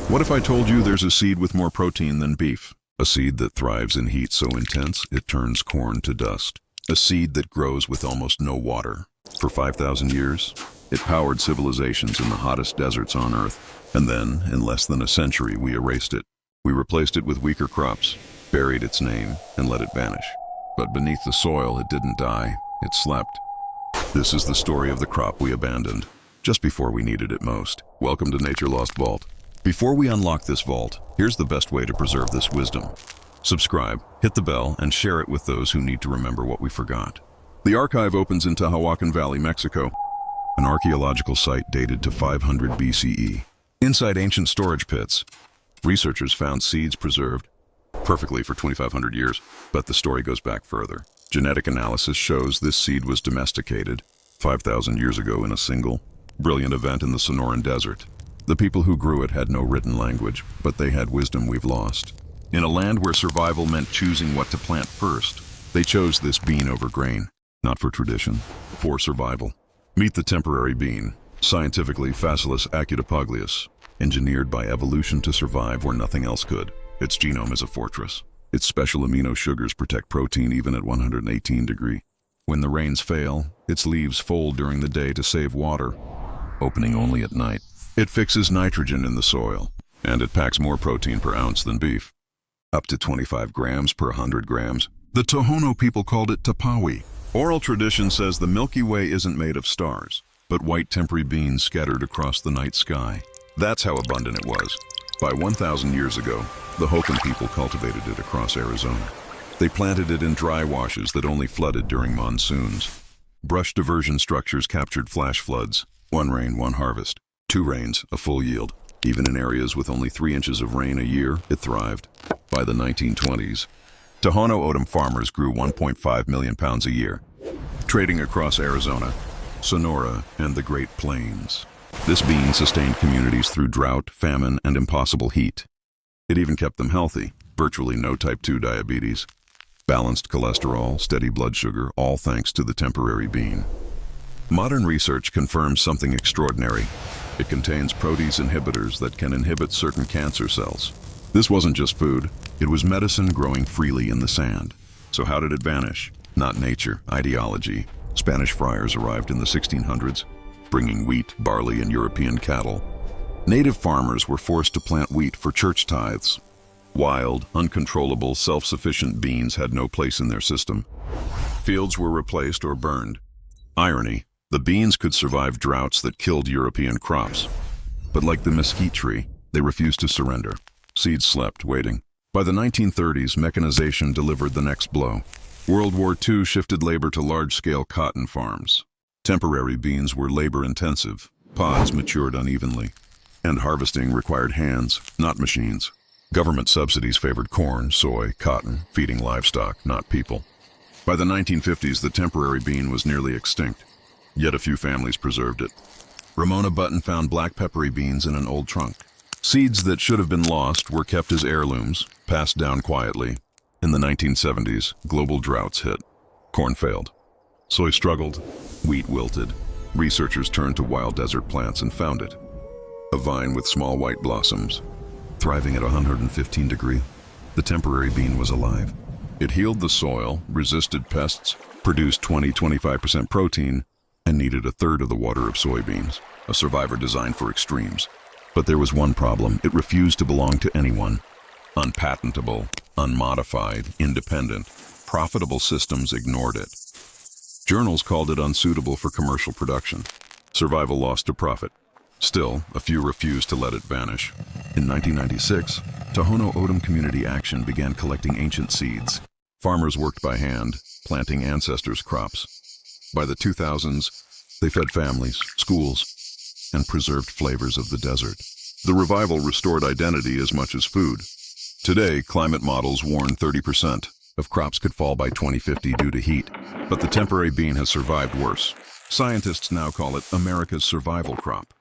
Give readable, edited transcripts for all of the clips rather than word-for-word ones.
What if I told you there's a seed with more protein than beef? A seed that thrives in heat so intense it turns corn to dust. A seed that grows with almost no water. For 5,000 years, it powered civilizations in the hottest deserts on Earth. And then, in less than a century, we erased it. We replaced it with weaker crops, buried its name, and let it vanish. But beneath the soil, it didn't die. It slept. This is the story of the crop we abandoned, just before we needed it most. Welcome to Nature Lost Vault. Before we unlock this vault, here's the best way to preserve this wisdom. Subscribe, hit the bell, and share it with those who need to remember what we forgot. The archive opens in Tehuacan Valley, Mexico, an archaeological site dated to 500 BCE. Inside ancient storage pits, researchers found seeds preserved perfectly for 2,500 years, but the story goes back further. Genetic analysis shows this seed was domesticated 5,000 years ago in a single, brilliant event in the Sonoran Desert. The people who grew it had no written language, but they had wisdom we've lost. In a land where survival meant choosing what to plant first, they chose this bean over grain, not for tradition, for survival. Meet the Tepary bean, scientifically Phaseolus acutopagleus, engineered by evolution to survive where nothing else could. Its genome is a fortress. Its special amino sugars protect protein even at 118 degrees. When the rains fail, its leaves fold during the day to save water, opening only at night. It fixes nitrogen in the soil, and it packs more protein per ounce than beef, up to 25 grams per 100 grams. The Tohono people called it Tepary. Oral tradition says the Milky Way isn't made of stars, but white Tepary beans scattered across the night sky. That's how abundant it was. By 1,000 years ago, the Hokan people cultivated it across Arizona. They planted it in dry washes that only flooded during monsoons. Brush diversion structures captured flash floods. 1 rain, 1 harvest. 2 rains, a full yield. Even in areas with only 3 inches of rain a year, it thrived. By the 1920s, Tohono O'odham farmers grew 1.5 million pounds a year, trading across Arizona, Sonora, and the Great Plains. This bean sustained communities through drought, famine, and impossible heat. It even kept them healthy, virtually no type 2 diabetes, balanced cholesterol, steady blood sugar, all thanks to the Tepary bean. Modern research confirms something extraordinary. It contains protease inhibitors that can inhibit certain cancer cells. This wasn't just food, it was medicine growing freely in the sand. So how did it vanish? Not nature, ideology. Spanish friars arrived in the 1600s, bringing wheat, barley, and European cattle. Native farmers were forced to plant wheat for church tithes. Wild, uncontrollable, self-sufficient beans had no place in their system. Fields were replaced or burned. Irony, the beans could survive droughts that killed European crops. But like the mesquite tree, they refused to surrender. Seeds slept, waiting. By the 1930s, mechanization delivered the next blow. World War II shifted labor to large-scale cotton farms. Tepary beans were labor-intensive. Pods matured unevenly. And harvesting required hands, not machines. Government subsidies favored corn, soy, cotton, feeding livestock, not people. By the 1950s, the Tepary bean was nearly extinct. Yet a few families preserved it. Ramona Button found black peppery beans in an old trunk. Seeds that should have been lost were kept as heirlooms, passed down quietly. In the 1970s, global droughts hit. Corn failed. Soy struggled. Wheat wilted. Researchers turned to wild desert plants and found it. A vine with small white blossoms. Thriving at 115 degrees, the Tepary bean was alive. It healed the soil, resisted pests, produced 20-25% protein, and needed a third of the water of soybeans. A survivor designed for extremes. But there was one problem. It refused to belong to anyone. Unpatentable, unmodified, independent, profitable systems ignored it. Journals called it unsuitable for commercial production. Survival lost to profit. Still, a few refused to let it vanish. In 1996, Tohono O'odham Community Action began collecting ancient seeds. Farmers worked by hand, planting ancestors' crops. By the 2000s, they fed families, schools, and preserved flavors of the desert. The revival restored identity as much as food. Today, climate models warn 30% of crops could fall by 2050 due to heat, but the Tepary bean has survived worse. Scientists now call it America's survival crop.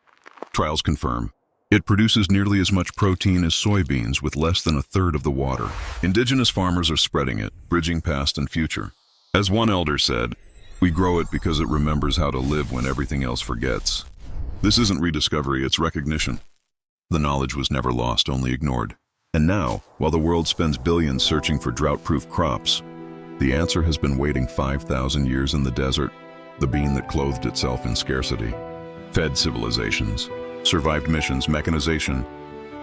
Trials confirm it produces nearly as much protein as soybeans with less than a third of the water. Indigenous farmers are spreading it, bridging past and future. As one elder said, "We grow it because it remembers how to live when everything else forgets." This isn't rediscovery, it's recognition. The knowledge was never lost, only ignored. And now, while the world spends billions searching for drought-proof crops, the answer has been waiting 5,000 years in the desert, the bean that clothed itself in scarcity, fed civilizations, survived missions, mechanization,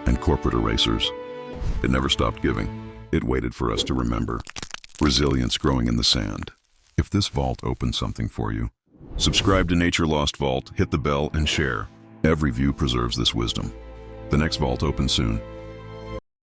and corporate erasers. It never stopped giving. It waited for us to remember. Resilience growing in the sand. If this vault opened something for you, subscribe to Nature Lost Vault, hit the bell, and share. Every view preserves this wisdom. The next vault opens soon.